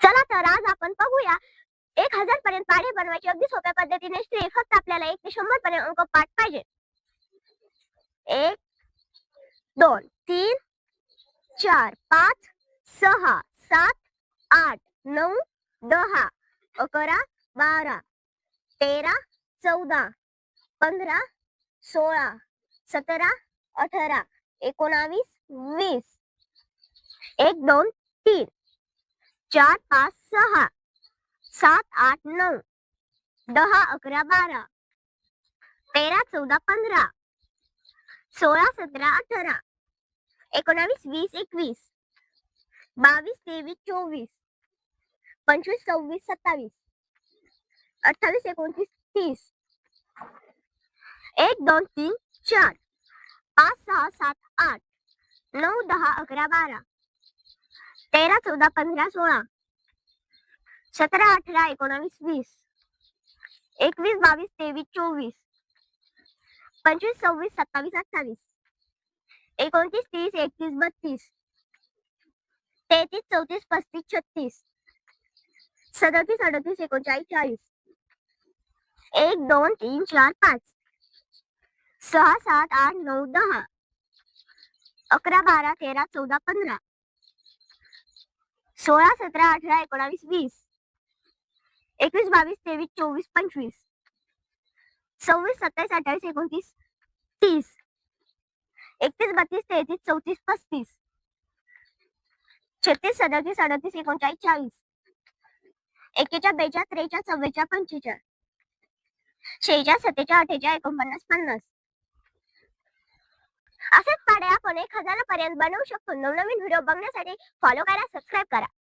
चला तर आज आपण बघूया 1000 पर्यंत पाढे बनवायचे अगदी सोप्या पद्धतीने. स्त्री फक्त आपल्याला 1 ते 100 पर्यंत अंक पाठ पाहिजे. 1 2 3 4 5 6 7 8 9 10 11 12 13 14 15 16 17 18 19 20 1 2 3 4 5 6 7 8 9 10 11 12 13 14 15 16 17 18 19 20 21 22 23 24 25 26 27 28 29 30 1 2 3 4 5 6 7 8 9 10 11 12 13 14 15 16 17 18 19 20 21 22 23 24 25 26 27 28 29 30 31 32 33 34 35 36 37 38 39 40 1 2 3 4 5 6 7 8 9 10 11 12 13 14 15 16 17 18 19 20 21 22 23 24 25 26 27 28 29 30 31 32 33 34 35 36 37 38 39 40 41 42 43 44 45 46 47 48 49 50 असेच पाढे आपण 1000 पर्यंत बनवू शकतो. नवनवीन व्हिडिओ बघण्यासाठी फॉलो करा, सबस्क्राईब करा.